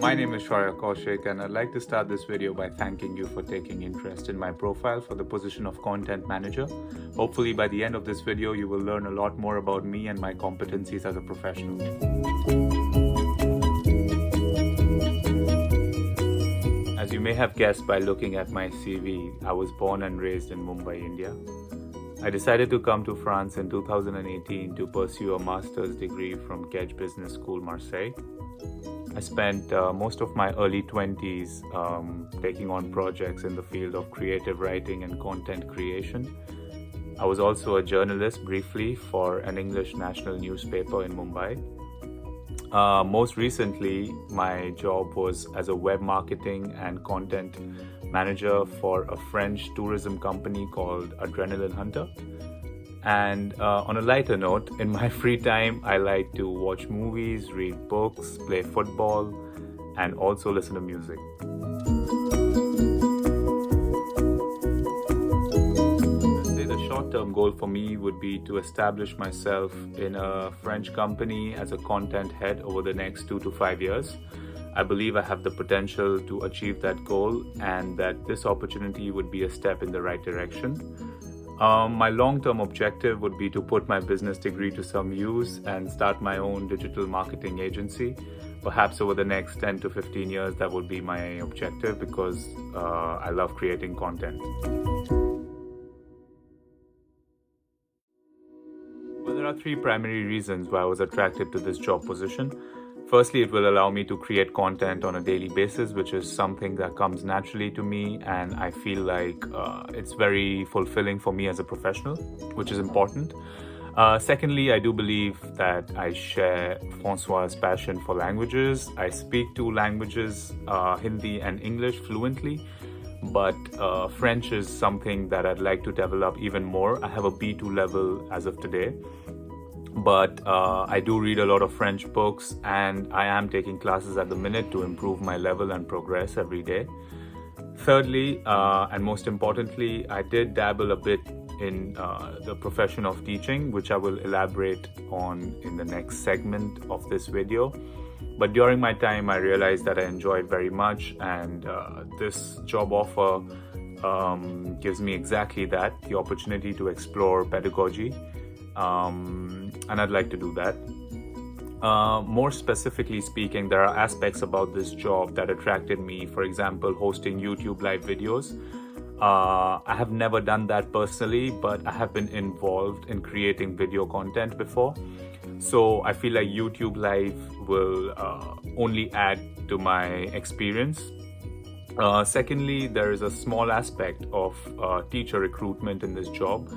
My name is Shaurya Kaushik, and I'd like to start this video by thanking you for taking interest in my profile for the position of Content Manager. Hopefully by the end of this video, you will learn a lot more about me and my competencies as a professional. As you may have guessed by looking at my CV, I was born and raised in Mumbai, India. I decided to come to France in 2018 to pursue a master's degree from Kedge Business School, Marseille. I spent most of my early 20s taking on projects in the field of creative writing and content creation. I was also a journalist briefly for an English national newspaper in Mumbai. Most recently, my job was as a web marketing and content manager for a French tourism company called Adrenaline Hunter. And on a lighter note, in my free time, I like to watch movies, read books, play football, and also listen to music. I'd say the short-term goal for me would be to establish myself in a French company as a content head over the next 2 to 5 years. I believe I have the potential to achieve that goal and that this opportunity would be a step in the right direction. My long-term objective would be to put my business degree to some use and start my own digital marketing agency. Perhaps over the next 10 to 15 years, that would be my objective because I love creating content. Well, there are 3 primary reasons why I was attracted to this job position. Firstly, it will allow me to create content on a daily basis, which is something that comes naturally to me, and I feel like it's very fulfilling for me as a professional, which is important. Secondly, I do believe that I share Francois' passion for languages. I speak 2 languages, Hindi and English fluently, but French is something that I'd like to develop even more. I have a B2 level as of today. But I do read a lot of French books and I am taking classes at the minute to improve my level and progress every day. Thirdly, and most importantly, I did dabble a bit in the profession of teaching, which I will elaborate on in the next segment of this video. But during my time, I realized that I enjoyed very much, and this job offer gives me exactly that, the opportunity to explore pedagogy. And I'd like to do that. More specifically speaking, there are aspects about this job that attracted me. For example, hosting YouTube live videos. I have never done that personally, but I have been involved in creating video content before. So I feel like YouTube live will only add to my experience. Secondly, there is a small aspect of teacher recruitment in this job,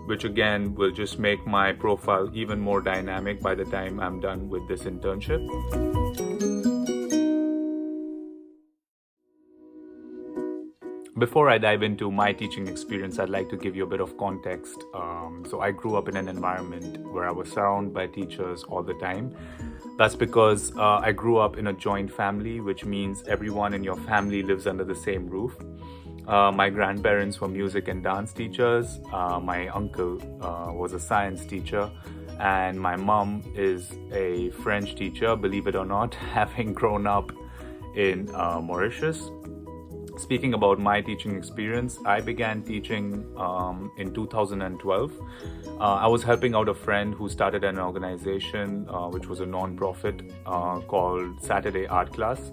which again will just make my profile even more dynamic by the time I'm done with this internship. Before I dive into my teaching experience, I'd like to give you a bit of context. So I grew up in an environment where I was surrounded by teachers all the time. That's because I grew up in a joint family, which means everyone in your family lives under the same roof. My grandparents were music and dance teachers. My uncle was a science teacher, and my mom is a French teacher, believe it or not, having grown up in Mauritius. Speaking about my teaching experience, I began teaching in 2012. I was helping out a friend who started an organization which was a non-profit called Saturday Art Class,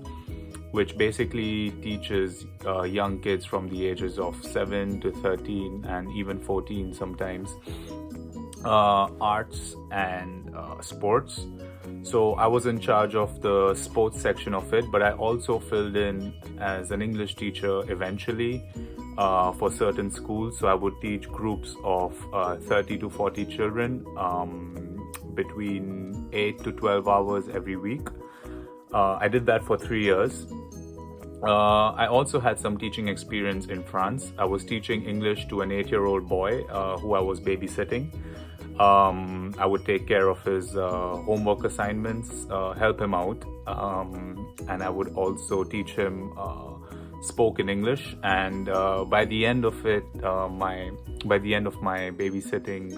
which basically teaches young kids from the ages of 7 to 13 and even 14 sometimes arts and sports. So I was in charge of the sports section of it, but I also filled in as an English teacher eventually for certain schools. So I would teach groups of 30 to 40 children between 8 to 12 hours every week. I did that for 3 years. I also had some teaching experience in France. I was teaching English to an 8-year-old boy who I was babysitting. I would take care of his homework assignments, help him out, and I would also teach him spoken English. And by the end of my babysitting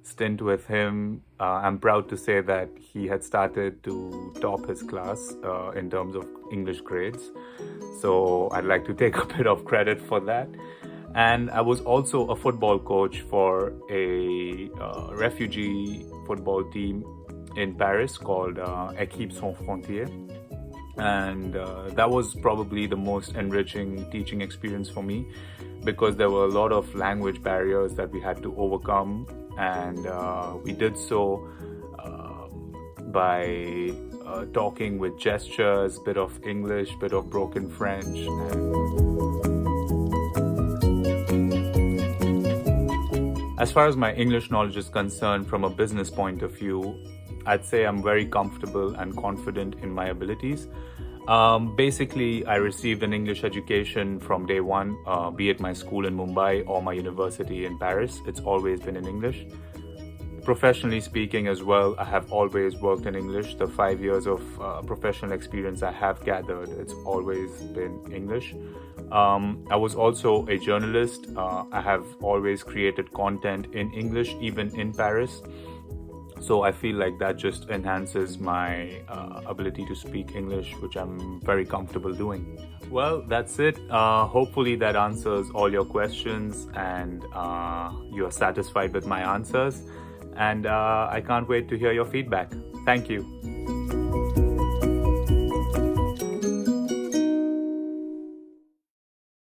stint with him, I'm proud to say that he had started to top his class in terms of English grades. So I'd like to take a bit of credit for that. And I was also a football coach for a refugee football team in Paris called Équipe Sans Frontières. And that was probably the most enriching teaching experience for me, because there were a lot of language barriers that we had to overcome, and we did so by talking with gestures, bit of English, bit of broken French. As far as my English knowledge is concerned from a business point of view, I'd say I'm very comfortable and confident in my abilities. Basically, I received an English education from day one, be it my school in Mumbai or my university in Paris. It's always been in English. Professionally speaking as well, I have always worked in English. The 5 years of professional experience I have gathered, it's always been English. I was also a journalist. I have always created content in English, even in Paris. So I feel like that just enhances my ability to speak English, which I'm very comfortable doing. Well, that's it. Hopefully that answers all your questions and you are satisfied with my answers. And I can't wait to hear your feedback. Thank you.